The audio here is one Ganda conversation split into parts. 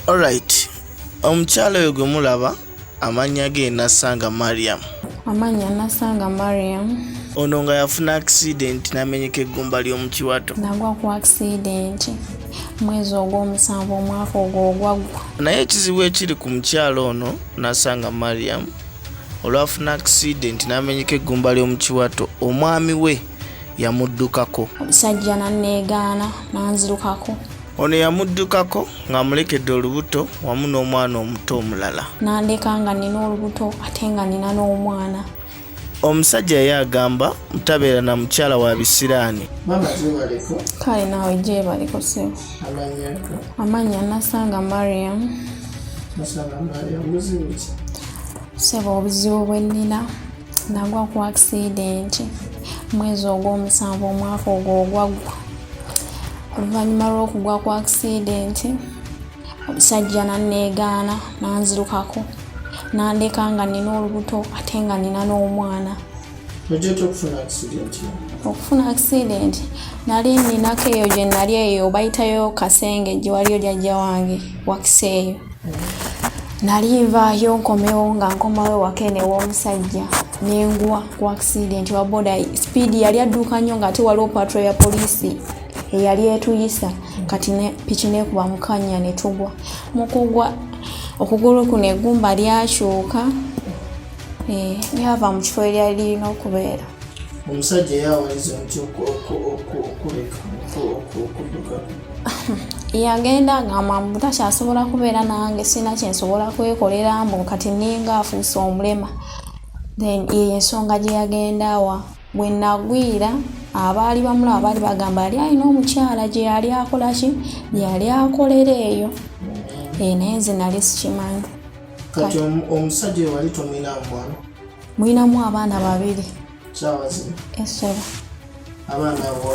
Alright. Omukyala oyo gwe mulaba amannya ge Nasanga Mariam. Amanya Nasanga Mariam. Ono nga yafuna accident n'amenyeka eggumba ly'omu kiwato. Nagwa ku accident mwezi ogw'omusanvu omwaka ogwo ogwaggwa. Naye ekizibu ekiri ku mukyala ono Nasanga Mariam olwafuna accident n'amenyeka eggumba ly'omu kiwato, omwami we yamuddukako. Omusajja nanneegaana nanzirukako. Ono yamuddukako ng'amulekedde olubuto wamu n'omwana omuto omulala. Nandeka nga nina olubuto ate nga nina n'omwana. Omusajja ye agamba mutabeera na mukyala wa Bakisilani. Kale naawe gyebaliko ssebo. Amanya Nasanga Mariam. Ssebo obuzibu bwe nnina nagwa ku accident mwezi ogw'omusanvu omwaka ogwo ogwaggwa. Oluvannyuma lw'okugwa ku accident omusajja nanneegaana nanzirukako. Nandeka nga nina olubuto ate nga nina n'omwana. Okufuna accident nali ninako eyo gye nali eyo bayitayo Kasenge gye waliyo jjajja wange wakiseeyo. Nali nvaayo nkomewo nga nkomawo wakene w'omusajja nengwa ku accident wa boda. Speed yali adduuka nnyo nga ate waliwo patrol ya poliisi eyali etuyisa kati ne piki neekuba mukanya ne tugwa. Mukugwa okugulu kuno eggumba lyakyuka lyava mu kifo eryali lirina okubeera. Omusajja yawaliza nti okuleka okudduka. Yagenda ngamba butakyasobola kubeera nange sina kyensobola kwekolera mbu kati ninga afuuse omulema. Then yeyo ensonga gye yagenda wa bwe nagwira abaali bamulaba baali bagamba yali alina omukyala gye yali akola ki gye yali akolera eyo. Naye nze nali sikimanyi. Kati omusajja wali tomwina mwana? Mwinamu abaana babiri. Kyawa zino? Essebo. Abaana abo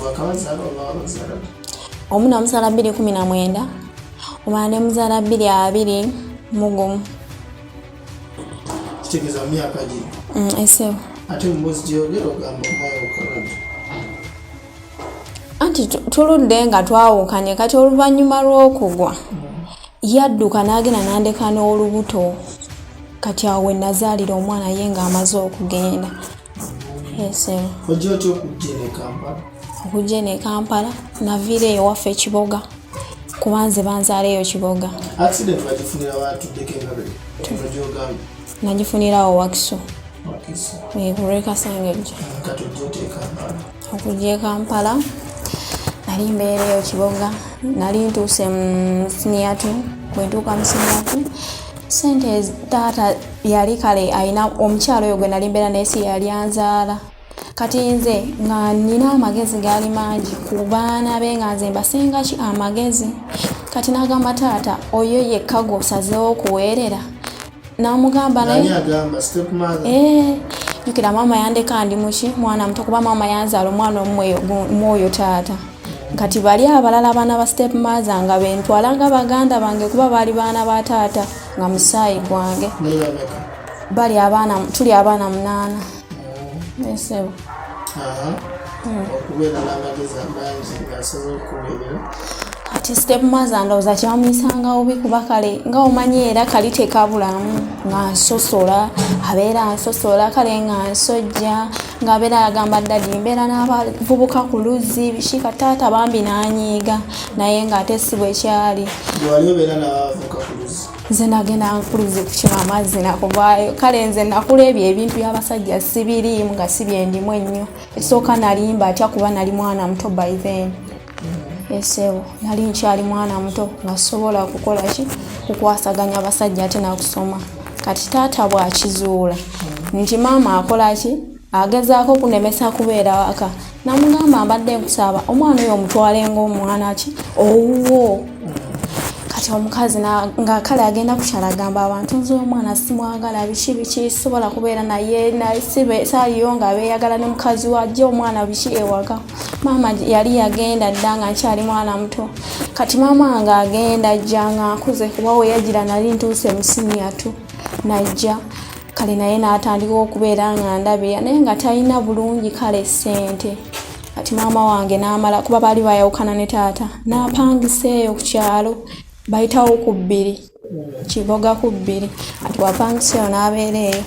wakabazaala oba wabazaala? Omu namuzaala 2019, omulala ne muzaala 2021. Kitegeeza myaka giri? Essebo. Ate mbuzi gyogera ogamba omwana okaladde. Anti tuludde nga twawukanye kati oluvannyuma lw'okugwa yadduka n'agenda nandeka n'olubuto. Kati awo we nazaalira omwana ye ng'amaze okugenda. Essebo. Ojja otya okujja ne Kampala? Okujja ne Kampala naviira eyo waffe Kiboga kuba nze banzaala eyo Kiboga. Accident bagifunira batuddeko emabega? Gyogamba? Nagifunira awo Wakiso. Wakiso. Ku Kasengejja. Kati ojja otya e Kampala? Okujja e Kampala nali mbeera eyo Kiboga. Nali ntuuse mu siniya 2. Bwe ntuuka mu siniya 2 sente taata yali kale ayina omukyalo oyo gwe nali mbeera naye si yali anzaala. Kati nze nga nina amagezi gaali mangi ku baana be nga nze mbasinga ki amagezi. Kati n'agamba taata oyo yekka gw'osazeewo okuweerera. N'amugamba naye jjukira maama yandeka ndi muki mwana muto kuba maama yanzaala omwana omwoyo taata. Kati bali abalala abaana ba step mother nga bentwala nga baganda bange kuba baali baana ba taata nga musaayi gwange. Bali abaana tuli abaana 8. Essebo. Okubeera n'amagezi amangi ng'asobola okukubeerera. Ati step mother ndowooza kyamuyisanga obi kuba kale nga omanyi era kali tekabulamu nga nsosola abeera nsosola kale nga nsojja ng'abeera agamba ddadi mbeera n'abavubuka ku luzzi bishika taata bambi n'anyiiga naye ng'ate si bwe kyali. Wali obeera n'abavubuka ku luzzi? Nze nagenda ku luzzi kukima amazzi nakuvaayo. Kale nze nakula ebyo ebintu by'abasajja sibiriimu nga si byendimu ennyo. Ekisooka nalimba atya kuba nali mwana muto by then. Essebo nali nkyali mwana muto nga sobola okukola ki kukwasaganya abasajja ate nakusoma. Kati taata bw'akizuula nti maama akola ki agezaako okunemesa kubeera waka. Namugamba mbadde nkusaba omwana oyo omutwale ng'omwana ki owuwo. Kati omukazi nga kale agenda kukyala agamba abantu nze omwana simwagala biki sobola kubeera naye saaliyo nga beeyagala ne mukazi wajja omwana biki ewaka. Maama yali yagenda dda nga nkyali mwana muto. Kati maama nga agenda ajja nga akuze kuba we yagira nali ntuuse mu siniya 2 najja. Kale naye n'atandika okubeera nga ndabira naye nga talina bulungi kale ssente. Kati maama wange n'amala kuba baali bayawukana ne taata n'apangisa eyo ku kyalo bayitawo ku 2 kiboga ku 2 ati wapangisa n'abeera eyo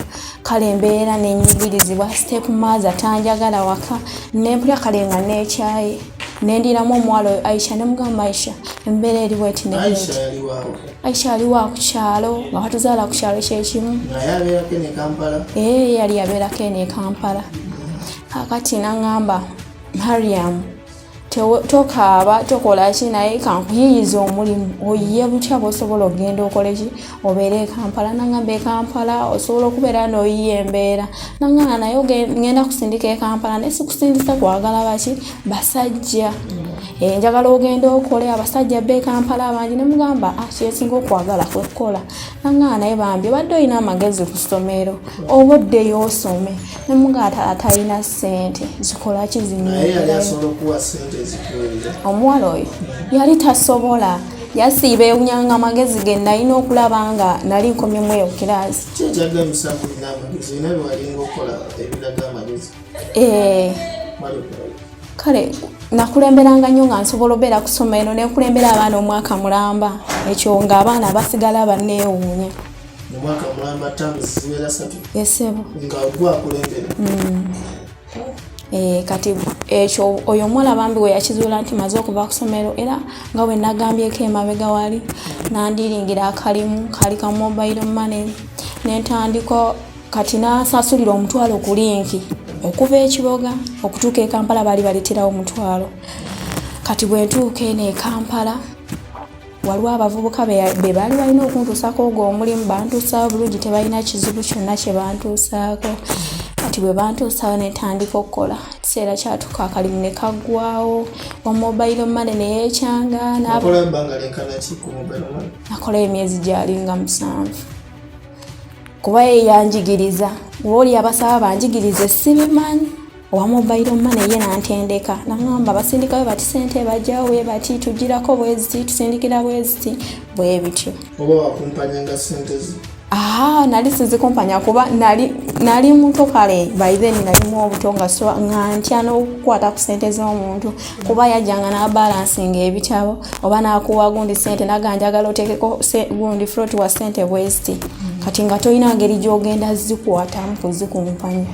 kale embeera nenyigirizibwa step maza tanjagala waka nempulya kale nga nekyayi nendiramu omuwala oyo Aisha ne mugamba Aisha embeera eri bweti Aisha aliwa ku kyalo nga watuzaala ku kyalo kyekimu yali yabeerako eno e Kampala kakati nangamba Mariam tokaaba tokola ki naye kankuyiyiza omulimu oyiye butya bw'osobola okugenda okole ki obeere e Kampala nangamba e Kampala osobola okubeera n'oyiye embeera nangamba naye ngenda kusindika e Kampala naye sikusindisa kwagala baki basajja njagala ogenda okole abasajja be Kampala abangi ne mugamba kyesinga okwagala kwekukola nangamba naye bambi obadde olina amagezi ku ssomero oba oddeyo osome ne mugamba atalina ssente zikola ki omuwala oyo yali tasobola yasiiba ewunyanga amagezi ge nalina okulaba nga nali nkomyemu eyo kiraasi kale nakulemberanga nnyo nga nsobola obeera kusoma eno nekulembera abaana omwaka mulamba ekyo ng'abaana basigala banneewuunya esebo kati ekyo oyo omuwala bambi we yakizuula nti maze okuva ku ssomero era nga bwe nagambyeko emabega wali nandiringira akalimu kali ka mobile money nentandika kati nasasulira omutwalo ku linki okuva ekiboga okutuuka e Kampala baali baleeterawo omutwalo kati bwe ntuuka eno e Kampala waliwo abavubuka be baali balina okuntuusako ogwo omulimu bantuusawo bulungi tebalina kizibu kyonna kye bantuusaako kati bwe bantuusawo netandika okukola ekiseera kyatuuka akalimu ne kaggwawo omobile money neyekyanga nakola emyezi gyalinga 7 kuba yeyanjigiriza oli abasaba banjigirize sibimanyi owa mobile money ye nantendeka nangamba basindikayo bati sente bajjawo we bati tugirako bweziti tusindikira bweziti bwe bityo oba wakumpanyanga sente zi nali sizikumpanya kuba nali muto kale by then nalimu obuto nga ntya n'okukwata ku sente z'omuntu kuba yajjanga n'abalansinga ebitabo oba n'akuwa gundi sente naganjagala oteekeko gundi float wa sente bweziti kati nga tolina ngeri gy'ogenda zikwatamu kuzikumpanya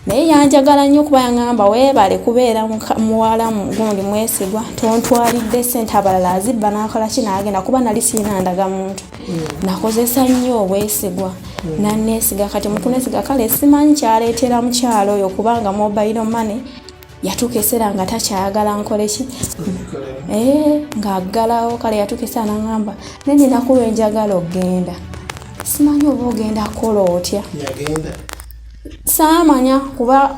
naye yanjagala nnyo kuba yaŋŋamba weebale kubeera muwala gundi mwesigwa tontwalidde sente abalala azibba n'akola ki n'agenda kuba nali siina ndaga muntu nakozesa nnyo obwesigwa nanneesiga kati mukunesiga kale simanyi kyaleetera mukyalo oyo kubanga mobile money yatuuka eseera nga takyayagala nkole ki ng'aggalawo kale yatuuka eseera n'aŋŋamba nenina kuba enjagala okgenda simanyi oba ogenda kukola otya saamanya kuba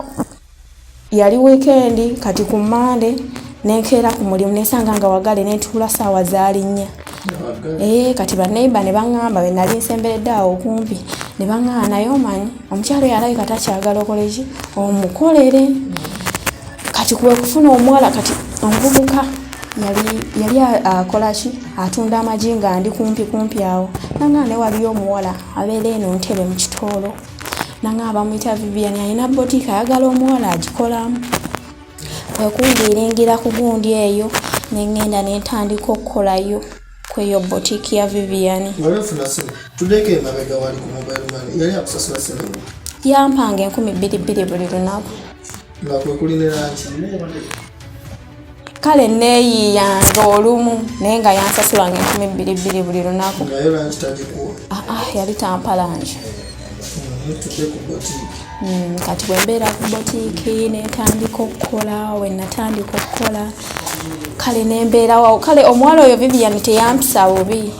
yali weekendi kati ku Mande nenkeera ku mulimu nesanga nga wagale netuula saawa zaali 4 kati baneiba ne baŋŋamba be nali nsemberedde awo okumpi ne baŋŋamba naye omanyi omukyalo yalabika takyagala okoleki omukolere kati kwe kufuna omuwala kati omuvubuka yali akola ki atunda amagi nga ndi kumpi awo naŋŋamba ne waliyo omuwala abeera eno ntebe mu kitoolo nanga bamuyita Vivian alina boutique ayagala omuwala agikolamu wekundiringira ku gundi eyo nengenda nentandika okukolayo kweyo boutique ya Vivian yampanga 2,200 buli lunaku kale neeyiyanga olumu naye nga yansasulanga 2,200 buli lunaku yali tampalanje kati bwembeera ku boutique netandika okukola wenatandika okukola kale nembeerawo kale omuwala oyo Vivian teyampisa bubi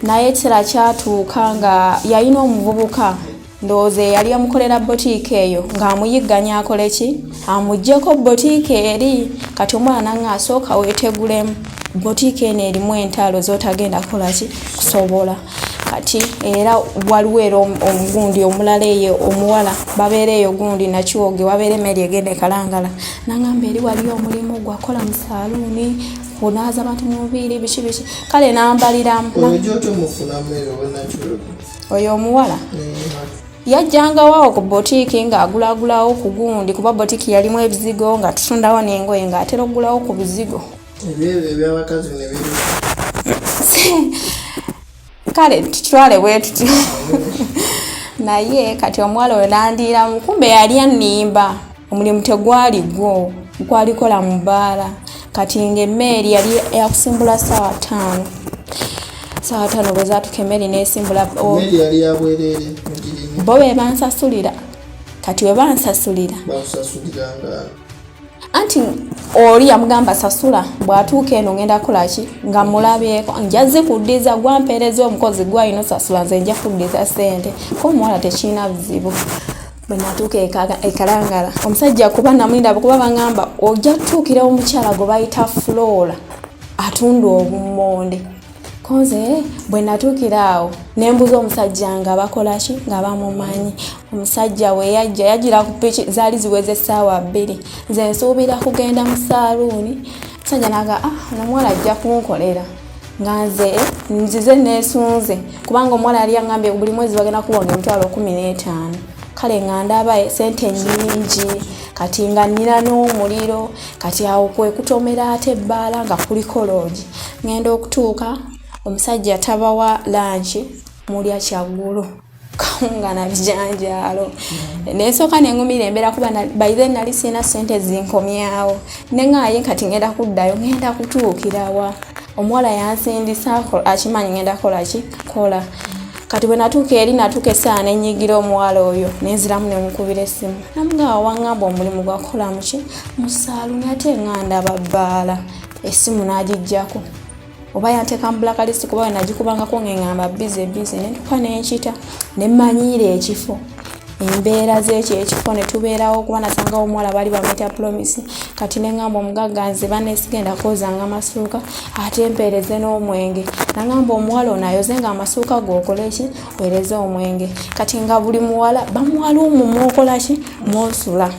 naye ekiseera kyatuuka nga yalina omuvubuka ndowooza yali amukolera boutique eyo ng'amuyigganya akole ki amuggyeko boutique eri kati omwana nange asooka weetegulemu boutique eno erimu entalo z'otagenda kukola ki kusobola kati era waliwo era omugundi omulala eyo omuwala babeera eyo gundi nakiwoge wabeera emmere egenda ekalangala nangamba eri waliyo omulimu gwakola mu saaluuni kunaaza abantu mu mubiri biki kale nambaliramu oyo omuwala yajjangawo ku boutique ng'agulagulawo ku gundi kuba boutique yalimu ebizigo nga tutundawo n'engoye ng'atera okugulawo ku bizigo kale tutwale wetu naye kati omuwala oyo nandiiramu kumbe yali annimba omulimu tegwali gwo gwalikola mu bbaala kati ng'emmeeri yali yakusimbula ssaawa 5 bwe zaatuka emmeri n'esimbula bo be bansasulira kati we bansasulira anti oli yamugamba sasula bw'atuuka eno ngenda kulaki nga mulabyeko njaze kuddiza gwampeereza omukozi gwalina osasula nze nja kuddiza ssente ko omuwala tekiina buzibu bwe natuuka ekalangala omusajja kuba namulinda kuba bangamba ojja kutuukira omukyala gwe bayita Flora atunda obummonde konze bwe natuukira awo nembuza omusajja nga bakolaki nga bamumanyi omusajja we yajja yagira ku piki zaali ziweze essaawa 2 nze nsuubira kugenda mu saaluuni omusajja naga omuwala ajja kunkolera nga nze nzize neesunze kubanga omuwala yali yaŋŋambye buli mwezi bagenda kuwonga $15,000 kale nga ndaba sente nnyingi kati nga nnina n'omuliro kati awo kwe kutomera ate ebbaala nga kuliko loogi ngenda okutuuka omusajja tabawa lanchi mulya kyaggulo kawunga na bijanjaalo nesooka nengumira embeera kuba by then nali sina sente zinkomyawo neŋŋaaye kati ngenda kuddayo ngenda kutuukirawa omuwala yansindisa akimanyi ngenda kola kati bwe natuuka eri natuuka essaawa nenyigira omuwala oyo nenziramu nemukubira essimu namugawa waŋŋamba omulimu gwakola muki mu saaluuni ate ŋŋandaba bbaala essimu n'agijjako oba yanteeka mu blacklist kuba we nagikubangako ng'eŋŋamba bize nentuka nenkita nemmanyiira ekifo embeera z'ekyo ekifo ne tubeerawo kuba nasangawo omuwala baali bamuyita Promise kati neŋŋamba omugagga nze bannesigenda kwozanga amasuuka ate empeereze n'omwenge naŋŋamba omuwala ono ayoze nga amasuuka g'okole ki weereze omwenge kati nga buli muwala bamuwala omu mwokola ki mwosula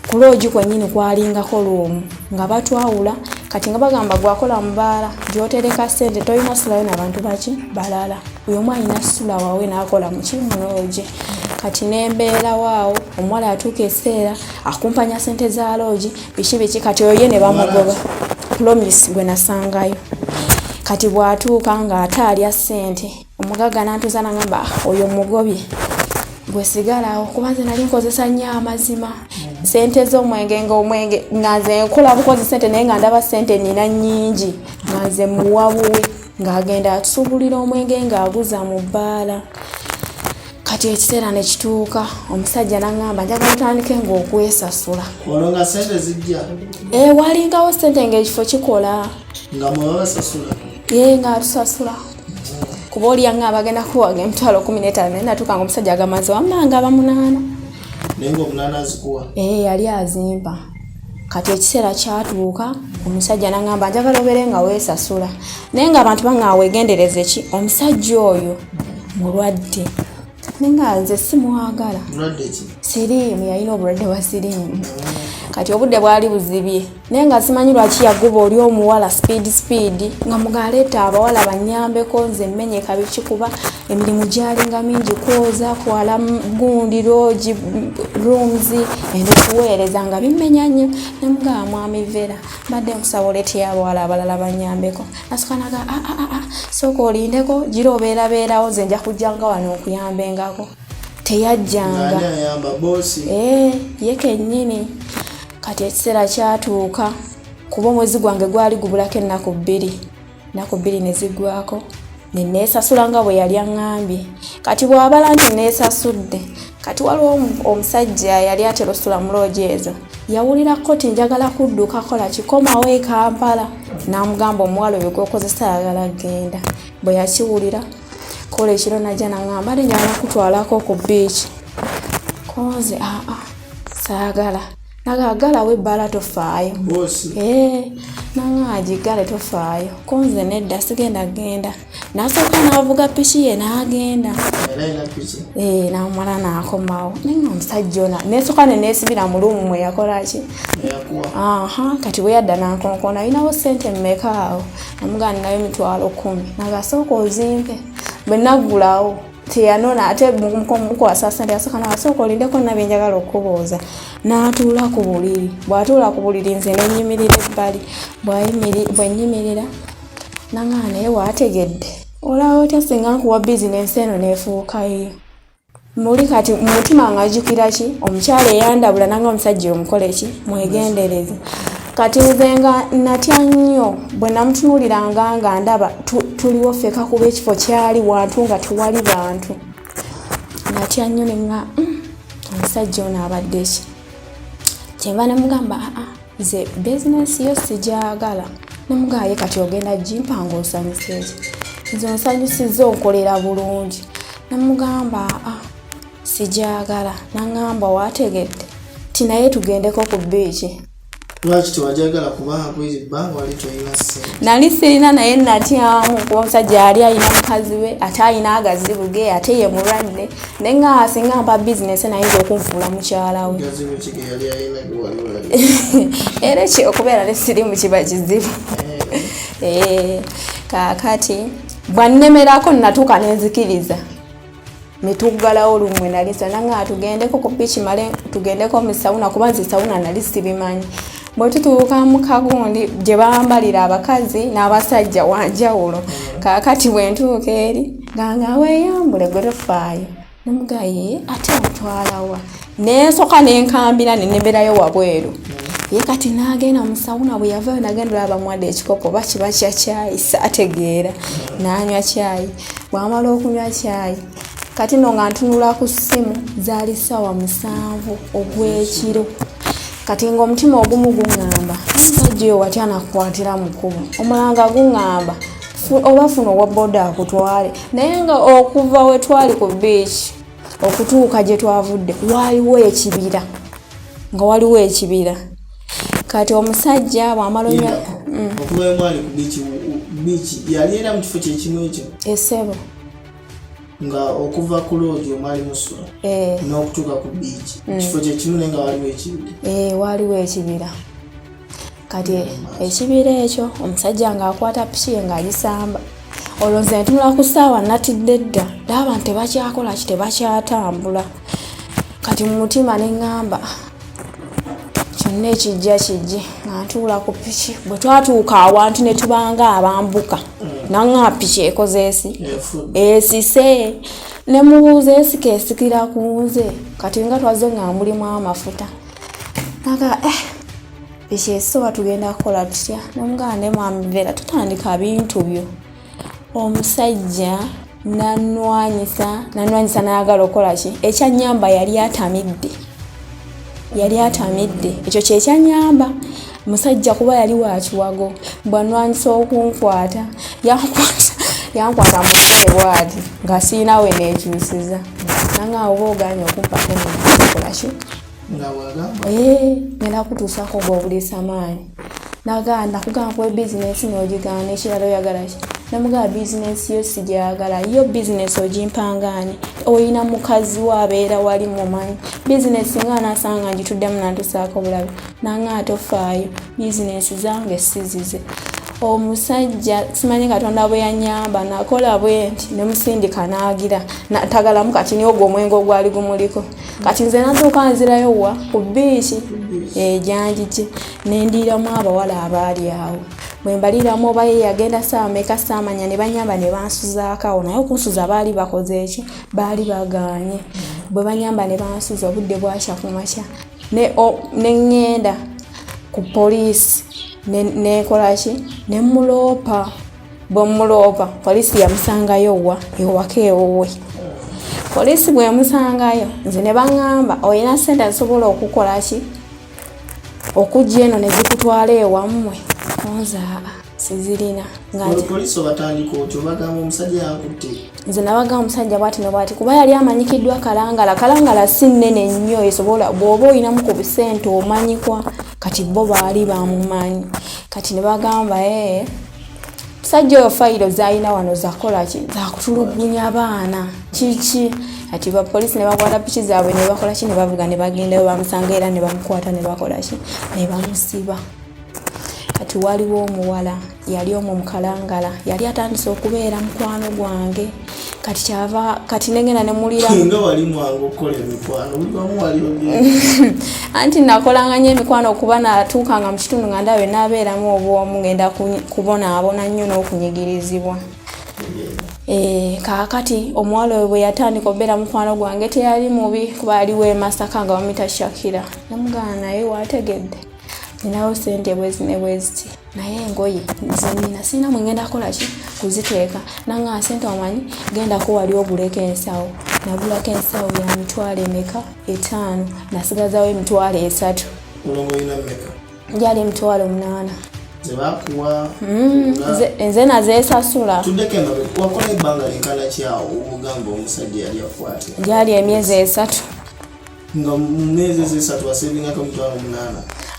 ku loogi kwennyini kwalingako luumu nga batwawula kati nga bagamba gwakola mubaala gyotereka ssente tolina sulayo n'abantu baki balala oyo omu alina sula waawe n'akola muki muloogi kati nembeera waawo omuwala atuuka ekiseera akumpanya sente za loogi biki kati oyo ye ne bamugoba Promise gwe nasangayo kati bw'atuuka ng'ate alya ssente omugagga n'antuuza n'angamba oyo mugobye gwe sigalawo kuba nze nali nkozesa nnyo amazima sente z'omwenge ng'omwenge nga nze nkola bukozi sente naye nga ndaba sente nina nnyingi nga nze muwabuwe ng'agenda atusuubulira omwenge ng'aguza mu bbaala kati ekiseera ne kituuka omusajja n'aŋŋamba njagala tutandike ng'okwesasula olwo nga sente zijja walingawo sente ng'ekifo kikola nga mwebasasula nga tusasula kuba oli yaŋŋamba agenda kuwaga $15,000 naye natuuka nga omusajja agamaze wammanga aba8 naye nga 8 azikuwa yali azimba kati ekiseera kyatuuka omusajja n'aŋŋamba njagala obeere nga weesasula naye ng'abantu baŋŋamba weegendereze ki omusajja oyo mulwadde naye nga nze simwagala siriimu yalina obulwadde bwa siriimu kati obudde bwali buzibye naye nga simanyi lwaki yaguba oli omuwala speed nga mugaleeta abawala banyambeko nze mmenyeka bikikuba emirimu gyalinga mingi kwoza kwala gundi loogi rooms endikuweereza nga bimmenya nnyo nemugaba mwami Vera mbadde nkusaba oleeteyo abawala abalala banyambeko nasukanaga sooka olindeko gira obeerabeerawo nze nja kujjanga wano okuyambengako teyajjanga ye kennyini kati ekiseera kyatuuka kuba omwezi gwange gwali gubulako ennaku 2 ne ziggwako ne neesasula nga bwe yali aŋŋambye kati bw'abala nti neesasudde kati waliwo omusajja yali atera osula mu loogi ezo yawulirako ti njagala kudduka kola kikomawo e Kampala n'amugamba omuwala oyo gwokozesa ayagala genda bwe yakiwulira kola ekiro najja n'aŋŋamba ate njagala kutwalako ku biiki konze saagala nagagalawo ebbaala tofaayo nangagigale tofaayo konze nedda sigenda genda nasooka n'avuga piki ye n'agenda namala n'akomawo naye nga omusajja ona nesooka neneesibira mu luumu mwe yakolaki kati bwe yadda nankonkona alinawo ssente mmeka awo namugamba ninayo $10,000 nagasooka ozimpe bwe naggulawo teyanona ate mukwasa ssente yasooka nagasooka olindeko nabyenjagala okubooza n'atuula ku buliri bw'atuula ku buliri nze nenyimirira ebbali bwenyimirira nanga naye waategedde olaba otya singa nkuwa bizinesi eno neefuukayo muli kati mumutima ngajjukira ki omukyala eyandabula nanga omusajja omukole ki mwegendereze kati nze nga natya nnyo bwe namutunuuliranga nga ndaba tuliwo ffeka kuba ekifo kyali wantu nga tewali bantu natya nnyo nenga omusajja ono abadde ki kyenva nemugamba nze bizinesi yo sigyagala nemugaye kati ogenda gimpanga osanyusa eki nze onsanyusizza onkolera bulungi nemugamba sigyagala nangamba waategedde tinaye tugendeko ku biiki lwaki tewajagala kubanga kwezi bbanga wali tolina ssente nali sirina naye natyamu kuba omusajja yali alina mukazi we ate alina agazibu ge ate ye mulwadde naye nga singa mpa bizinesi nayinza okunfuula mukyala we era okubeera ne sirimu kiba kizibu kaakati bwannemerako natuuka nenzikiriza netuggalawo lumwe nalisa nanga tugendeko ku biiki male tugendeko mu sawuna kuba nze sawuna nali sibimanyi bwe tutuuka mu kagundi gye bambalira abakazi n'abasajja wanjawulo kaakati bwe ntuuka eri nga weeyambule gwe tofaayo nemugaye ate omutwalawa nensooka nenkambira nenemberayo wabweru ye kati n'agenda mu sawuna bwe yavayo nagendera abamuwadde ekikopo oba kiba kya caayi saategeera n'anywa caayi bw'amala okunywa caayi kati no nga ntunula ku ssimu zaali ssaawa 7 ogw'ekiro kati ng'omutima ogumu guŋŋamba omusajja oyo watya nakukwatira mu kkubo omulanga guŋŋamba oba funa owa boda akutwale naye nga okuva we twali ku biiki okutuuka gye twavudde waliwo ekibira nga waliwo ekibira kati omusajja bw'amala okuva we mwali ku biiki yali era mu kifo kyekimu ekyo essebo nga okuva ku loodi omwali musula n'okutuuka ku biiki kifo kyekimu naye nga waliwo ekibira waliwo ekibira kati ekibira ekyo omusajja ng'akwata piki ye ng'agisamba olwo nze ntunula ku ssaawa natidde dda ndaba nti tebakyakola ki tebakyatambula kati mu mutima ne ŋŋamba kyonna ekijja kijje nga ntuula ku piki bwe twatuuka awantu ne tubanga abambuka nanga piki ekozeesi esise ne mubuuza esika esikira ku nze kati nga twaze nga mulimu amafuta naga piki esisoba tugenda kukola tutya nomugana ne mwami Vera tutandika bintu byo omusajja nanwanyisa nayagala okukola ki ekyanyamba yali atamidde ekyo kyekyanyamba musajja kuba yali wakiwago bwanwanyisa okunkwata yankwata mukole bwati nga siinawe nekyusiza nanga oba oganye okumpako nekolaki ngenda kutuusako g'obulisa maanyi nakugamba kuba bizinesi n'ogigaana ekirala oyagala ki namugaba bizinesi yo sigyagala yo bizinesi ogimpangaani oyina mukazi wabeera wali mumanyi bizinesi nga nasanga ngituddemu nantusaako bulabe nanga tofaayo bizinesi zange sizize omusajja simanyi Katonda bwe yanyamba nakola bwe nti nemusindika naagira natagalamu kati niyo ogwo omwenge ogwali gumuliko kati nze natuuka nzirayo wa ku biiki ejanjije nendiiramu abawala abaali awo bwe mbaliramu oba ye yagenda ssaawa meka saamanya ne banyamba ne bansuzaako awo naye okunsuza baali bakoze eki baali bagaanye bwe banyamba ne bansuza obudde bwakya ku makya ne ŋŋenda ku poliisi nekola ki nemuloopa bwe muloopa poliisi yamusangayo wa ewaka ewowe poliisi bwe musangayo nze ne baŋŋamba olina ssente zisobola okukola ki okujja eno ne zikutwala ewammwe onzaa sizirina poliisi obatandika otyo bagamba omusajja yakutte nze nabagamba omusajja bwati nobwati kuba yali amanyikiddwa kalangala si nnene nnyo esobola bw'oba oyinamu ku bisente omanyikwa kati bo baali bamumanyi kati ne bagamba omusajja oyo fayiro zalina wano zakola ki zakutulugunya baana kiki kati bapoliisi ne bakwata piki zaabwe ne bakola ki ne bavuga ne bagendayo bamusanga era ne bamukwata ne bakola ki ne bamusiba kati waliwo omuwala yali omwo mu kalangala yali atandise okubeera mukwano gwange kati kyava kati nengena ne mulira nga wali mwangu okukola emikwano uliwamu wali anti nakolanga nnyo emikwano okuba natuukanga mu kitundu nga ndabe nabeeramu obwomu ngenda kubonaabona nnyo n'okunyigirizibwa. Kaakati omuwala oyo bwe yatandika okubeera mukwano gwange teyali mubi kuba yaliwo e Masaka nga bamuyita Shakira. Namugamba naye wategedde ninawo ssente bwezi ne bweziti naye engoye zenina sirina mwengenda kukolaki kuziteeka nanga ssente omanyi genda ko wali oguleko ensawo nagulako ensawo ya mitwalo emeka 5 nasigazawo emitwalo 3 njali emitwalo 8 zebakuwa nze nazeesasula tuddeko emabe wakola ebbanga linkana kyawo obugamba omusajja yali akwate gyali emyezi 3 nga mu myezi 3 wasebingako emitwalo 8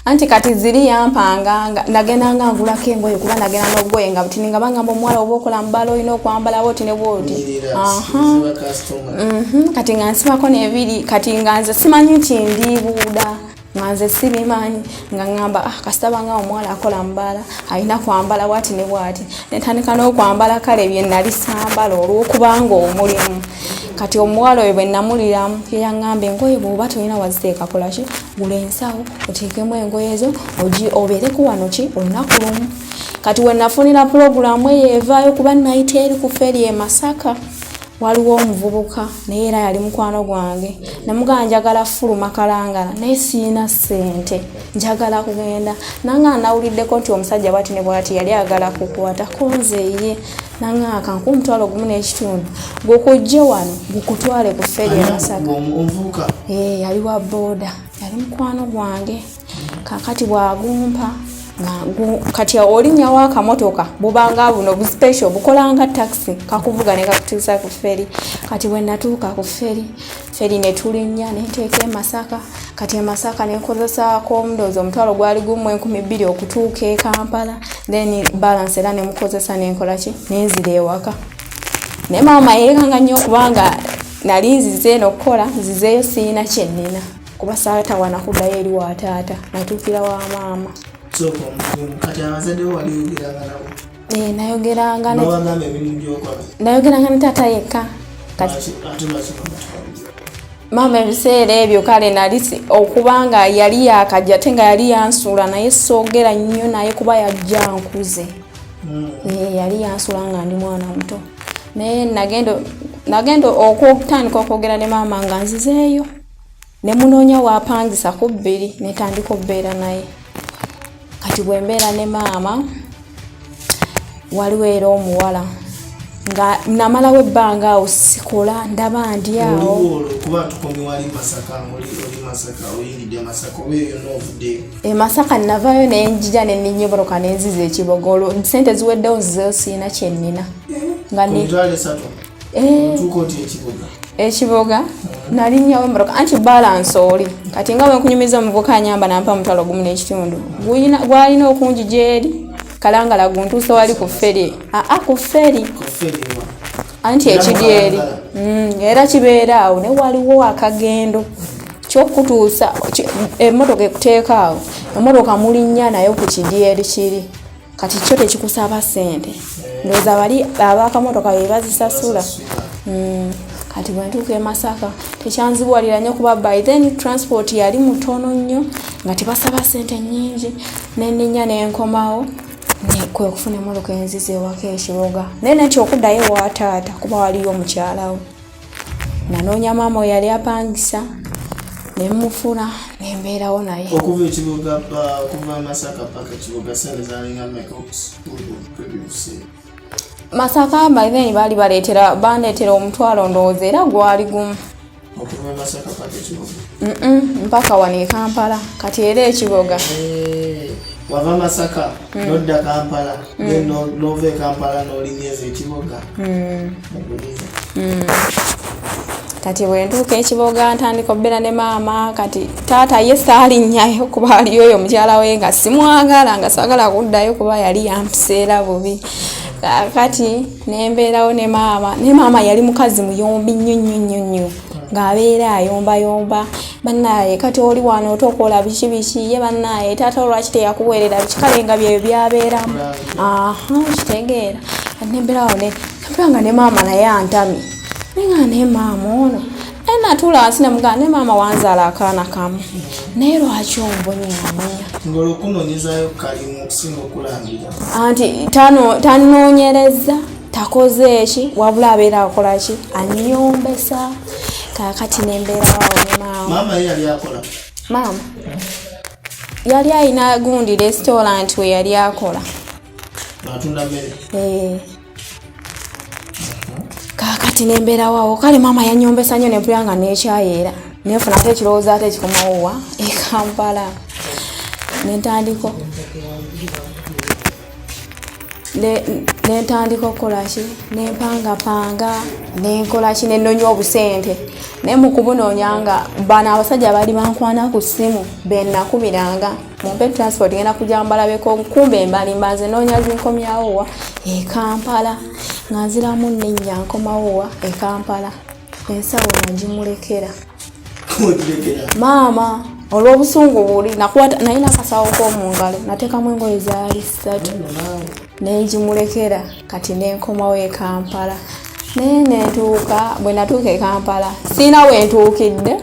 anti kati ziri yampanga nagendanga ngulako engoye kuba nagenda n'obugoye nga butini nga bangamba omuwala oba okola mu bbala olina okwambala bwoti ne bwoti kati nga nsibako n'ebiri kati nga nze simanyi nti ndibuuda nga nze sibimanyi nga ngamba kasitabanga omuwala akola mu bbala alina kwambala bwati ne bwati netandika n'okwambala kale bye nali sambala olw'okubanga omulimu. Kati omuwala oyo bwe namuliramu yaŋŋamba engoye bw'oba tolina waziteeka kolaki gula ensawo oteekemu engoye ezo obeereko wano ki olunaku lumu. Kati we nafunira pulogulaamu eyo evaayo kuba nayita eri ku feri e Masaka waliwo omuvubuka naye era yali mukwano gwange namugamba njagala fuluma kalangala naye siina ssente njagala kugenda nanga nawuliddeko nti omusajja bwati ne bwati yali agala kukwatako nze ye nanga kanku omutwalo gumu n'ekitundu gw'okujje wano gukutwale ku feri e Masaka. Yali wa booda yali mukwano gwange kakati bwagumpa kati olinnyawo akamotoka bubanga buno buspecial bukolanga taxi kakuvuga ne kakutuusa ku feri. Kati bwe natuuka ku feri ne tulinnya ne nteeka e Masaka. Kati e Masaka ne nkozesaako omudoozi omutwalo gwali gumu 2000 okutuuka e Kampala then balance era ne mukozesa nenkolaki nenzira ewaka. Ne maama yeekanga nnyo kubanga nali nzize n'okukola nzizeeyo siina kyennina kuba saatawana kuddayo eri wa taata natuukira wa maama. Nayogeranga ne taata yekka. Maama ebiseera ebyo kale nali okubanga yali yakajja ate nga yali yansuula naye soogera nnyo naye kuba yajja nkuze. Yali yansuula nga ndi mwana muto naye nagenda okutandika okwogera ne maama nga nzizeeyo ne munoonya waapangisa ku 2 netandika okubeera naye. Kati bwe mbeera ne maama waliwo era omuwala nga namalawo ebbanga awo sikola ndaba ndi awo e Masaka navayo nenjija nennyiboloka nenziza ekibogolo sente ziweddewo nzizeyo siina kyennina ekiboga nalinnyawo emboloka anti balance oli kati nga wenkunyumiza omuvuka anyamba nampa omutwalo gumu n'ekitundu gwalina okungi gyeri kalangala guntuusa wali ku feri ku feri anti ekidyeri era kibeera awo ne waliwo akagendo kyokutuusa emmotoka ekuteeka awo emmotoka mulinnya nayo ku kidyeri kiri kati kyo tekikusaba ssente ndowooza bali ab'akamotoka be bazisasula. Kati bwe ntuuka e Masaka tekyanzibuwalira nnyo kuba by then transport yali mutono nnyo nga tebasaba ssente nnyingi nenninnya nenkomawo kwe kufuna emmotoka enziza ewaka ekiboga naye nti okuddayo ewa taata kuba waliyo omukyalawo nanoonya maama oyo yali apangisa nemufuna nembeerawo naye okuva ekiboga kuva Masaka paka ekiboga sente zalinga mmeka Masaka by then bali bandeetera omutwalo ndowooza era gwali gumu okuva Masaka paka ekiboga mpaka wano e Kampala kati era ekiboga wava Masaka nodda Kampala nova e Kampala n'olinyeza ekiboga. Kati bwe ntuuka ekiboga ntandika okubeera ne maama kati taata ye saalinnyayo kuba aliyo oyo mukyala we nga simwagala nga saagala kuddayo kuba yali yampiseera bubi. Kati nembeerawo ne maama yali mukazi muyombi nnyo ng'abeera ayombayomba bannaye kati oli wano otokola biki ye bannaye taata olwaki teyakuweerera biki kale nga byeyo byabeeramu kitegeera nembeerawo nga ne maama naye antami nenga ne maama ono natula wansi nemugamba ne maama wanzaala akaana kamu naye lwaki ombonyabonya ng'olukunoonyezayo kalimu okusinga okulambira anti tanoonyereza takoze eki wabula abeera akola ki anyombesa kakati nembeerawawo ne maama ye yali akola maama yali ayina gundi restaurant we yali akola natunda mmere kakati nembeerawawo kale maama yanyombesa nnyo nempulira nga nekyayeera nefuna ate ekirowoozo ate ekikomawowa ekampala nentandika okukolaki nempangapanga nenkolaki nenonya obusente naye mukubunoonya nga bano abasajja bali bankwana ku ssimu benakubiranga mumpe transport ngenda kujja mbalabeko kumbe mbalimbanze noonya zinkomyawowa ekampala nga nziramu nninnya nkomawowa ekampala ensawo nagimulekera maama olw'obusungu buli nakwata nalina akasawo k'omungalo nateekamu engoye zaali 3 negimulekera kati nenkomawo ekampala naye nentuuka bwe natuuka ekampala siina wentuukidde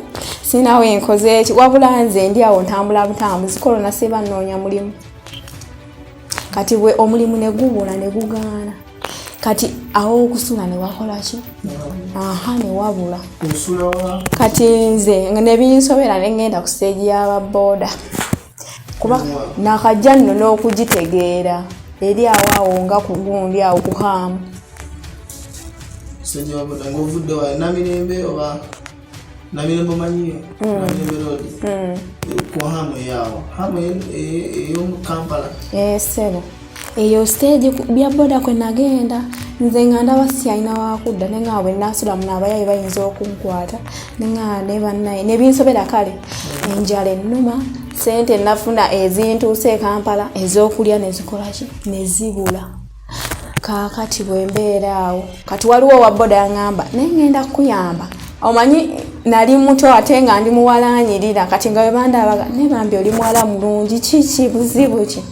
siina wenkoze eki wabula nze ndi awo ntambula butambuzi kolona siba nnoonya mulimu kati bwe omulimu ne gubula ne gugaana kati awo okusula ne wakolaki ne wabula kati nze ne binsobera ne ngenda ku stage y'ababooda kuba nakajja nno n'okugitegeera eri awo nga ku gundi awo ku haamu stage y'ababooda ng'ovudde wa Namirembe oba Namirembe omanyiyo Namirembe road ku haamu yawo haamu ey'omu Kampala sebo eyo stage bya boda kwe nagenda nze nga ndaba siyalina wakudda nenga bwe nasula muno abayayi bayinza okunkwata nenga ne bannaye ne binsobera kale enjala ennuma sente nafuna ezintuuse Kampala ez'okulya nezikolaki nezibula kakati bwe mbeera awo kati waliwo wa boda yaŋŋamba nengenda kukuyamba omanyi nali muto ate nga ndi muwalanyirira kati nga bwe bandabaga ne bambi oli muwala mulungi kiki buzibu ki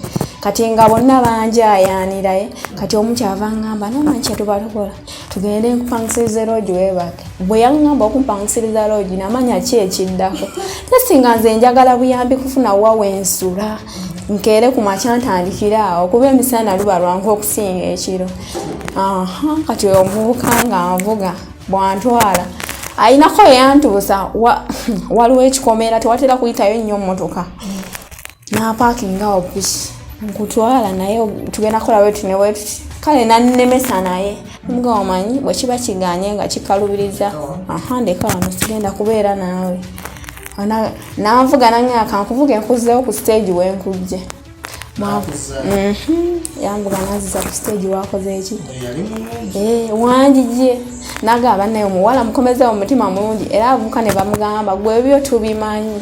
kati nga bonna banjayaniraye kati omukyava ngamba nomanyi kyetuba tukola tugende nkupangisiriza loogi weebake bwe yaŋŋamba okumpangisiriza loogi namanya ki ekiddako tesinga nze njagala buyambi kufuna wa wensula nkeere ku makya ntandikira awo kuba emisana luba lwangu okusinga ekiro kati omuvubuka nga nvuga bwantwala ayinako yantuusa waliwo ekikomera tewatera kuyitayo nnyo mmotoka n'apaakingawo piki nkutwala naye tugenda kola wetu ne wetu kale nannemesa naye omuga omanyi bwe kiba kiganye nga kikalubiriza ndeka wano sigenda kubeera naawe nanvuga nange akankuvuga enkuzeewo ku stage wenkujje yanvuga naziza ku stage wakoze eki wanjije nagamba naye omuwala mukomezeewo mutima mulungi era avuka ne bamugamba gwe ebyo tubimanyi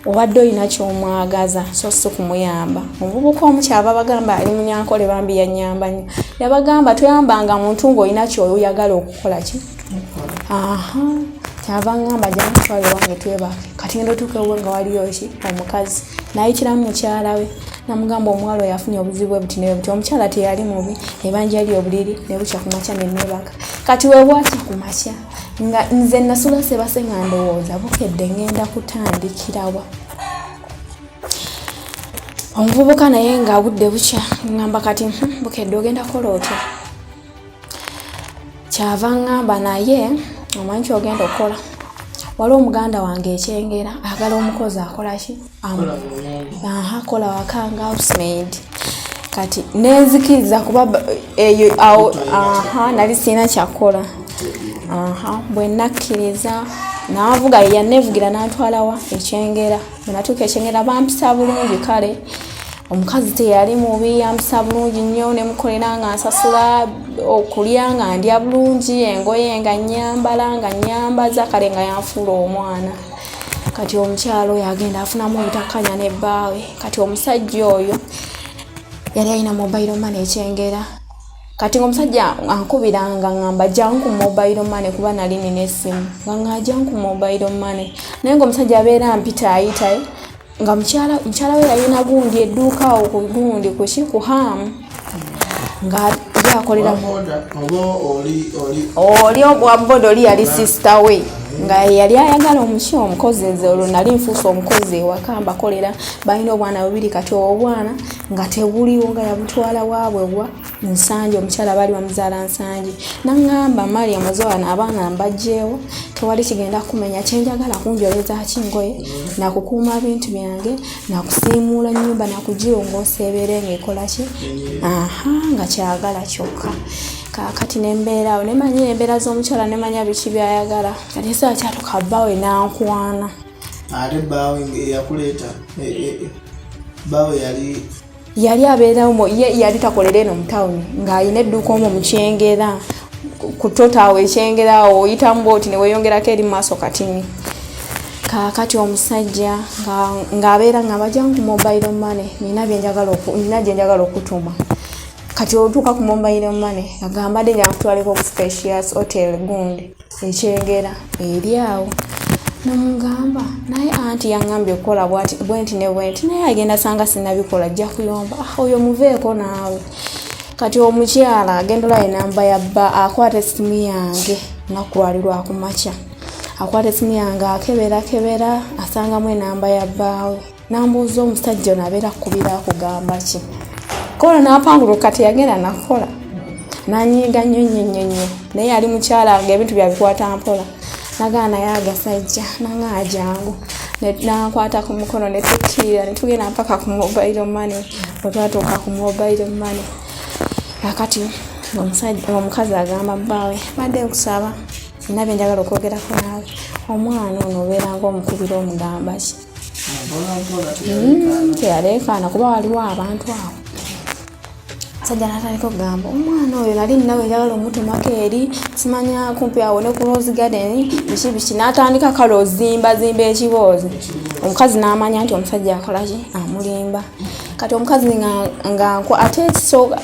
obadde olina kyomwagaza so si kumuyamba omuvubuka omukyava bagamba ali munyankole bambi yanyamba nnyo yabagamba toyambanga muntu ng'olina kyoyagala okukola ki kyava ngamba jamutwale wange twebake kati ngendo tukewe nga waliyo ki omukazi nayitiramu mukyala we namugamba omuwala oyo afunye obuzibu buti newe buti omukyala teyali mubi ebanja eri obuliri nebukya ku makya nenebaka kati webwakya ku makya nga nze nasula sebase nga ndowooza bukedde ngenda kutandikirawa omuvubuka naye nga budde bukya ngamba kati bukedde ogenda kola otya kyava ngamba naye omanyi kyogenda okukola waliwo omuganda wange ekyengera agala omukozi akolaki akola wakanga housemaid kati nenzikiriza kuba eyo awo nali sirina kyakola bwe nakkiriza navuga yanevugira nantwalawa ekyengera bwe natuuka ekyengera bampisa bulungi kale omukazi teyali mubi yampisa bulungi nnyo nemukolera nga nsasula okulya nga ndya bulungi engoye nga nyambala nga nyambaza kale nga yanfuula omwana kati omukyalo oyo agenda afunamu obutakanya nebbaawe kati omusajja oyo yali alina mobile money ekyengera kati omusajja ankubiranga ngamba janku mobile money kuba nali nina essimu nga janku mobile money naye ng'omusajja abeera ampita ayitaye nga mukyala we yalina gundi edduuka awo ku gundi ku haamu nga akolera oli obwabboda oli yali sister we nga yali ayagala omuki omukozi nze olwo nali nfuusa omukozi ewaka mbakolera balina obwana bubiri kati obwana nga tebuliwo nga yabutwala waabwewa Nsanje omukyala bali bamuzaala Nsanje naŋŋamba Mariam ozowana abaana mbajjeewo tewali kigenda kumenya kyenjagala kunjoleza kingoye nakukuuma bintu byange nakusiimuula nnyumba nakugirongoosa ebeere ng'ekola ki nga kyagala kyokka kakati nembeeraawo nemanya embeera z'omukyala nemanya biki byayagala kati esaa kyatuka bbaawe nankwana ate bbaawe yakuleeta bbaawe yali abeerawo yali takolera eno mu tawuni ng'alina edduuka omwo mu Kyengera ku totaawo ekyengerawo oyitamu booti ne weeyongerako eri maaso katini kakati omusajja ng'abeera nga bajjangu mobile money nina gyenjagala okutuma kati otuuka ku mobile money agamba de yakutwaleko ku Spacious Hotel gundi ekyengera eri awo namugamba naye anti yangambye okukola bwenti ne bwenti naye agenda sanga sinabikola ajja kuyomba oyo muveeko naawe kati omukyala agendola enamba ya bba akwata essimu yange nakulwalirwa ku makya akwata essimu yange akebera asangamu enamba ya bbaawe nambuuza omusajja ono abeera kukubira akugamba ki kola n'apangula kati yagenda nakola nanyiiga nnyo naye ali mukyala ng'ebintu byabikwata mpola nagaana yagasajja nanga ajangu nakwata ku mukono ne tukkirira ne tugenda mpaka ku mobile money otwatuuka ku mobile money akati omukazi agamba bbaawe badde nkusaba nina byenjagala okwogerako naawe omwana ono obeera ng'omukubira omugamba ki teyaleekaana kuba waliwo abantu awo sajja natandika okugamba omwana oyo nali ninawe njagala omutumako eri simanya kumpi awo ne ku Rose Garden biki n'atandika kale ozimba ekiboozi omukazi n'amanya nti omusajja akolaki amulimba kati omukazi nga ate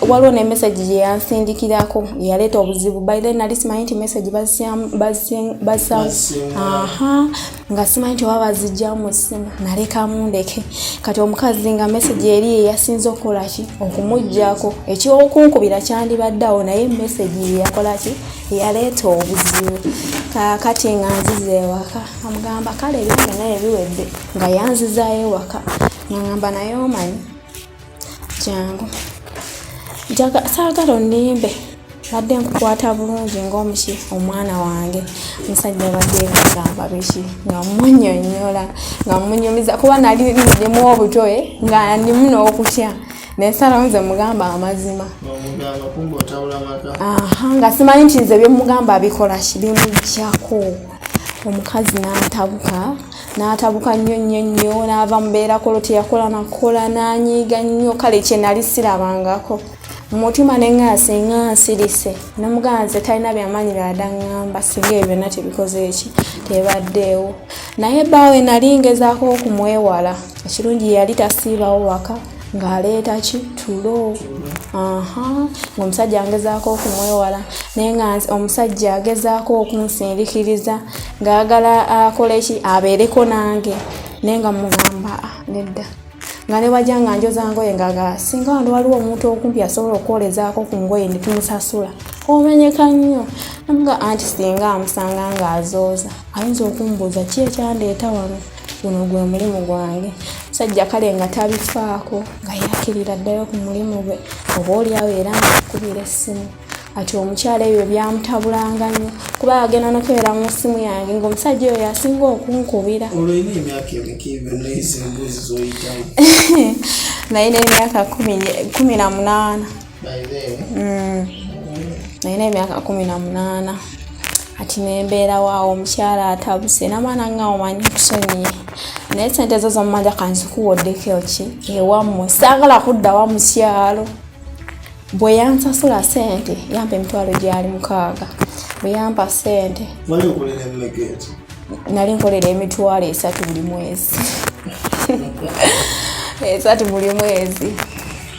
waliwo ne message gye yansindikirako yaleeta obuzibu by then nali simanyi nti message nga simanyi nti waba bazijjamu mu ssimu nalekamu ndeke kati omukazi nga message eri ye yasinze okukola ki okumuggyako ekyokunkubira kyandibadde awo naye message ye yakola ki yaleeta obuzibu kakati nga nziza ewaka amugamba kale ebyange naye biwedde nga yanzizaayo ewaka ngamba naye omanyi jangu saagala onnimbe badde nkukwata bulungi ng'omuki omwana wange omusajja badde kugamba biki nga munnyonnyola nga munnyumiza kuba nali ndimu obutoye nga ndimu n'okutya nensalawo nze mugamba amazima nga simanyi nti nze byemugamba abikola ki bimuggyako omukazi n'atabuka nnyo n'ava mubeerako teyakola nakola n'anyiiga nnyo kale kye nali sirabangako mutima nenga singa nsirise namuganze talina byamaanyi byadaŋŋamba singa ebyo byonna tebikoze eki tebaddeewo naye bbaawe nali ngezaako okumwewala ekirungi yali tasiibawo waka ng'aleeta ki tulo ng'omusajja angezaako okumwewala naye nga omusajja agezaako okunsindikiriza ng'agala akole ki abeereko nange naye nga mugamba nedda nga ne wajja nga njoza ngoye ng'agala singa wano waliwo omuntu okumpi asobola okwolezaako ku ngoye ne tumusasula omenyeka nnyo namuga anti singa amusanga ng'azooza ayinza okumbuuza ki ekyandeeta wano guno gwe mulimu gwange sajja kale nga tabifaako nga yakkirira ddayo ku mulimu gwe oba oliawo era ngakubira essimu ati omukyala ebyo byamutabulanga nnyo kuba agenda nokubeera mu ssimu yange ng'omusajja oyo yasinga okunkubira olwoyina emyaka emikiibe neziembuzi zoyitamu nayina emyaka 18 nayina emyaka 18 ati nembeera waawo omukyala atabuse n'abaana nga omanyi kusonyiye naye sente zo zomumanja kanzikuwoddeko ki ewammwe saagala kudda wa mu kyalo bwe yansasula sente yampa emitwalo gyali 6 bwe yampa sente nali nkolera emitwalo 3 buli mwezi 3 buli mwezi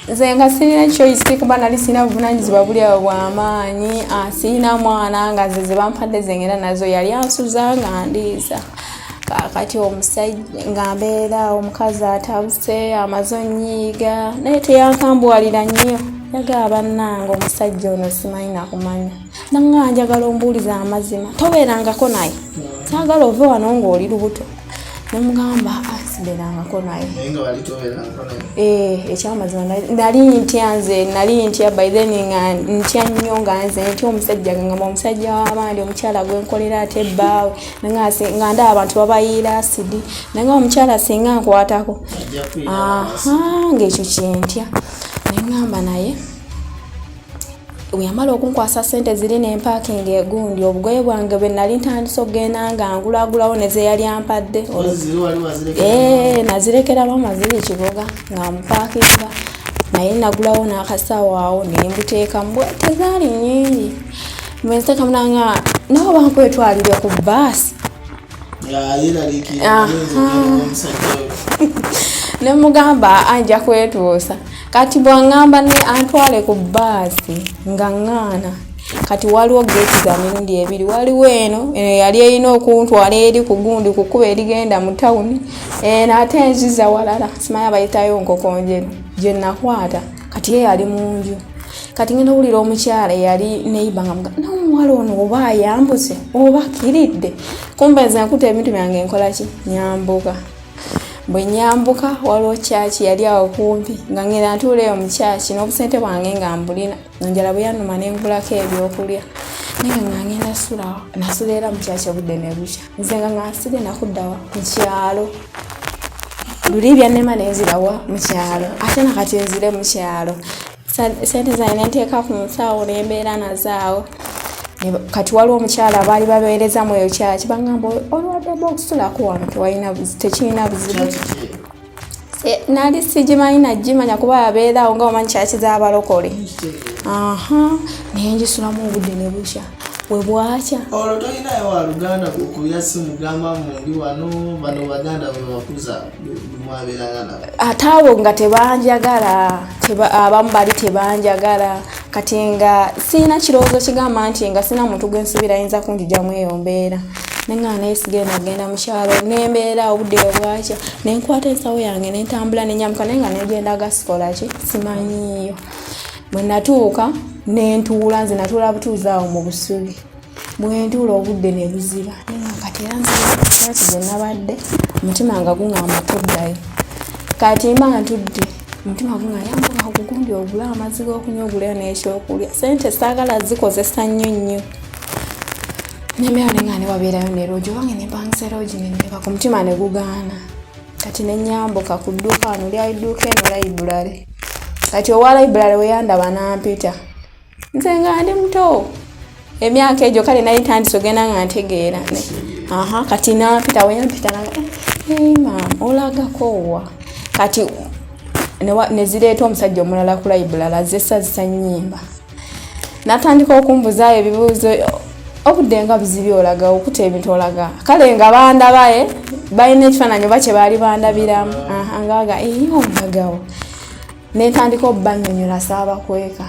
nze nga sirina choice kuba nali sina buvunanyizibwa buli awo bw'amaanyi sirina mwana nga ze bampadde zengera nazo yali ansuza nga ndiisa kakati omusajja nga mbeera omukazi atabuse amaze onnyiiga naye teyankambwalira nnyo yagala bannange omusajja ono simanyi nakumanya nanga njagala ombuuliza amazima tobeerangako naye saagala ove wano ng'oli lubuto nemugamba sibeerangako naye ekyamazima nali ntya nze nali ntya by then nga ntya nnyo nga nze ntya omusajja gangamba omusajja w'abandi omukyala gwenkolera ate ebbaawe nga ndaba abantu babayiira asidi nanga omukyala singa nkwatako ng'ekyo kyentya neŋŋamba naye bwe yamala okunkwasa ssente ziri n'empaakingi egundi obugoye bwange bwe nali ntandise okugenda nga ngulagulawo ne ze yali ampadde nazirekera mama ziri kibuga nga mupaakinga naye nagulawo n'akasaawo awo ne mbuteekamu bwe tezaali nnyingi bwe nziteekamu nanga nabo bankwetwalire ku bbaasi ne mugamba anja kwetuusa kati bw'angamba ne antwale ku bbaasi nga ŋŋaana kati waliwo geeti za mirundi ebiri waliwo eno yali erina okuntwala eri ku gundi ku kkuba erigenda mu tawuni n'ate enziza walala simanyi abayitayo nkokonjeru gye nakwata kati ye yali mu nju kati ngenda owulira omukyala eyali neiba nga mugamba n'omuwala ono oba ayambuse oba kiridde kumbe nze nkuta ebintu byange nkola ki nyambuka bwe nyambuka waliwo kyaki yali awo kumpi nga ngenda ntuula eyo mu kyaki n'obusente bwange nga mbulina njala bwe yannuma ne ngulako ebyokulya naye nga ngenda nasula era mu kyaki obudde ne bukya nze nga ngasire nakuddawa mu kyalo luli byannema nenzirawa mu kyalo ate nakati nzire mu kyalo sente zange nenteeka ku musawo nembeera nazaawo kati waliwo omukyala baali babeereza mu eyo kyaki bagamba olwaddemu okusulako wano tekirina buzibu nali sigimanyi nagimanya kuba yabeerawo nga omanyi kyaki z'abalokole naye ngisulamu obudde ne bukya we bwakya olwo tolinayo waluganda kukubira simu gamba mundi wano bano baganda bwe bakuza mwabeeranga nabo ate abo nga tebanjagala abamu bali tebanjagala kati nga sirina kirowoozo kigamba nti nga sirina muntu gwensubira ayinza kunjigyamu eyo mbeera nenga neesigere nagenda mu kyalo nembeera obudde bwakya nenkwata ensawo yange nentambula nenyambuka naye nga negenda gasikola ki simanyiiyo bwe natuuka nentuula nze natuula butuuzi awo mu busubi bwe ntuula obudde ne buziba nenga kati era nzikati gye nabadde omutima nga guŋŋamba toddayo kati mba ntudde omutima guŋŋayambuka kugundi ogula amazzi g'okunywa oguleyo n'ekyokulya sente saagala zikozesa nnyo nembeera nenga ne wabeerayo ne loogi obange ne mpangisa loogi nendeeba ku mutima ne gugaana kati nenyambuka ku dduuka wano lyali dduuka eno layibulale kati owa layibulale we yandaba nampita nze nga ndi muto emyaka egyo kale naye ntandise ogenda nga ntegeera kati nampita we yampita nanga maama olagako wa kati nezireeta omusajja omulala ku layibulale azze sazisa nnyimba natandika okumbuzaayo ebibuuzo obudde nga buzibi olaga okuta ebintu olaga kale nga bandabaye balina ekifaananyi oba kye baali bandabiramu ngaga omulagawo netandika obbanyonyola saabakweka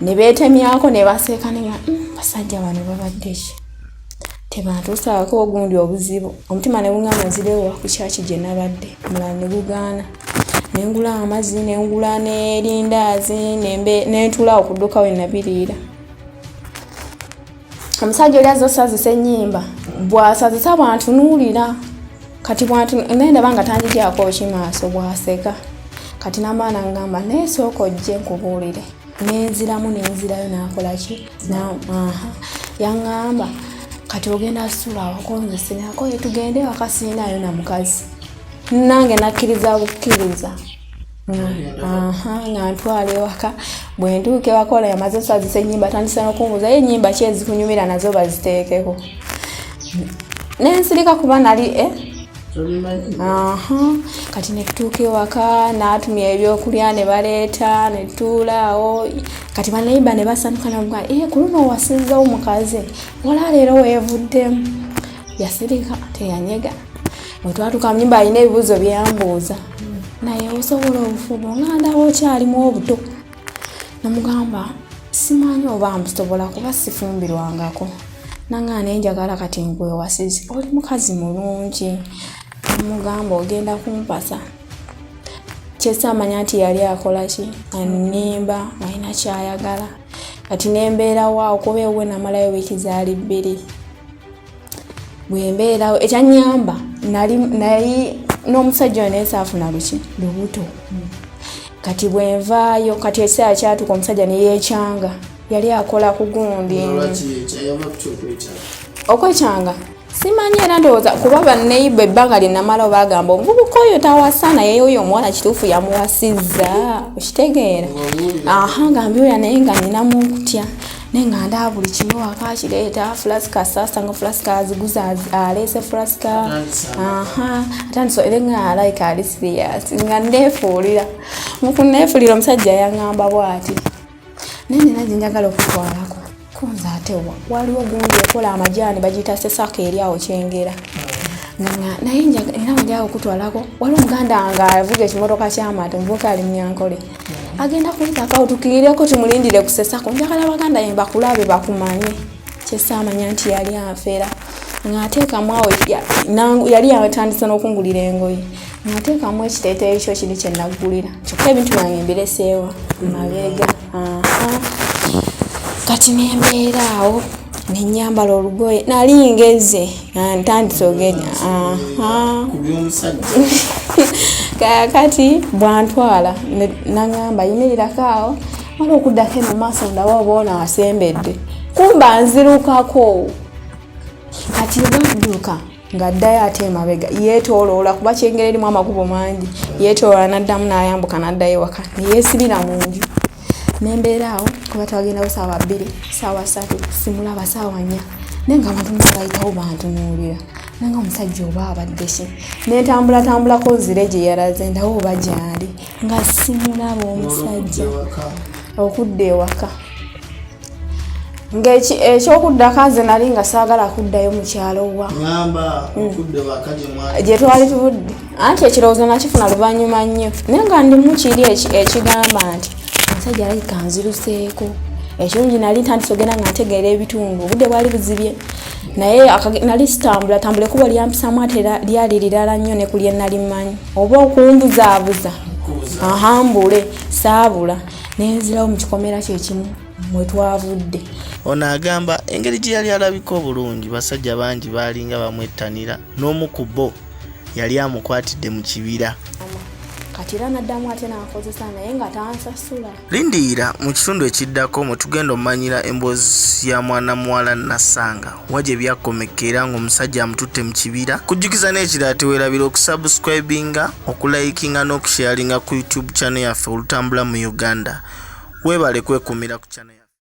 ne beetemyako ne baseeka nenga basajja bano babadde ki tebantuusaako ogundi obuzibu omutima ne guŋŋamba nzirewa ku kyaki gye nabadde mulala ne gugaana nengula amazzi nengula n'erindaazi nentuulaawo ku dduuka we nabiriira omusajja oli azze osazisa ennyimba bw'asazisa bwantunuulira kati nendaba nga tanjigyako kimaaso bw'aseka kati n'amaana ngamba naye sooka ojje nkubuulire nenziramu nenzirayo nakola ki yaŋŋamba kati ogenda sula awakonze sinako tugende waka siinayo na mukazi nange nakkiriza bukkiriza nga ntwala ewaka bwe ntuuka ewaka ola yamaze osazisa ennyimba atandisa n'okumbuuza ye ennyimba ki ezikunyumira nazo baziteekeko nensirika kuba nali kati netutuuka ewaka n'atumya ebyokulya ne baleeta ne tutuulaawo kati banayiba ne basanuka nabuga ku luno wasinzawo mukazi wala leero weevuddemu yasirika teyanyega bwe twatuuka mu nnyumba alina ebibuuzo byambuuza naye osobola obufubo nga ndaba okyalimu obuto namugamba simanyi oba mbusobola kuba sifumbirwangako nanga nenjagala kati nkwewasizi oli mukazi mulungi namugamba ogenda kumpasa kyesa amanya nti yali akola ki annimba alina kyayagala kati nembeerawo awo kuba ewe namalayo wiiki zaali 2 bwembeerawo ekyanyamba nali n'omusajja ono esaafuna lubuto kati bwenvaayo kati ekiseera kyatuuka omusajja neyeekyanga yali akola ku gundi okwekyanga simanyi era ndowooza kuba banneiba ebbanga lyennamalawo bagamba omuvubuka oyo tawasa naye oyo omuwala kituufu yamuwasizza okitegeera nga mbyoya naye nga ninamu okutya naye nga ndaba buli kimu waka kireeta fulasika sasanga fulasika aziguza aleese fulasika atandise era nga alayika ali sirias nga neefuulira mukuneefuulira omusajja yaŋŋamba bw'ati naye nina gyenjagala okutwalako kunza ate waliwo gundi ekola amajaani bagiyita sesaka eri awo kyengera naye era njagala okutwalako waliwo omuganda nga avuga ekimotoka ky'amata omuvubuka ali munyankole agenda kuyitako tukirireko tumulindire kusesako njagala baganda ye bakulabe bakumanye kyesaamanya nti yali anfeera ng'ateekamu awo yali yatandise n'okungulira engoye ng'ateekamu ekiteeteeyi kyo kiri kye naggulira kyokka ebintu byange mbireseewa mabega kati nembeera awo nenyambala olugoye nali ngeze ntandise ogenya kati bwantwala naŋŋamba yimirirako awo waliwo okuddako mu maaso ndaba oba ono asembedde kumba nzirukako kati bwadduka ng'addayo ate emabega yeetooloola kuba kyengera erimu amakubo mangi yeetooloola n'addamu n'ayambuka n'addayo waka neyeesibira mu nju nembeera awo kuba twagendawo saawa 2 saawa 3 simulaba saawa 4 naye nga abantu mubayitawo bantunuulira nanga omusajja oba abadde ki netambulako nzire gye yalaze ndawo oba gyali nga simulaba omusajja okudda ewaka ng'ekyokuddako nze nali nga saagala kuddayo mu kyalo wa gye twali tubudde anti ekirowoozo nakifuna luvannyuma nnyo naye nga ndimu kiri ekigamba nti omusajja alayika nziruseeko ekirungi nali ntandise ogenda nga ntegeera ebitundu obudde bwali buzibye naye nali sitambula ekubo lyampisamu ate lyali lirala nnyo ne ku lye nali mmanyi oba okumbuzaabuza ahambule saabula nenzirawo mu kikomera kyekimu mwe twavudde. Ono agamba engeri gye yali alabika obulungi basajja bangi baalinga bamwettanira n'omu ku bo yali amukwatidde mu kibira. Kati era naddamu ate n'akozesa naye nga tansasula. Lindiira mu kitundu ekiddako mwe tugenda omanyira emboozi ya mwana muwala Nasanga wagye byakkomekera ng'omusajja amututte mu kibira. Kujjukiza n'ekirala teweerabira okusubscribinga, okulayikinga n'okusharinga ku YouTube channel yaffe Olutambula mu Uganda. Weebale kwekumira ku channel.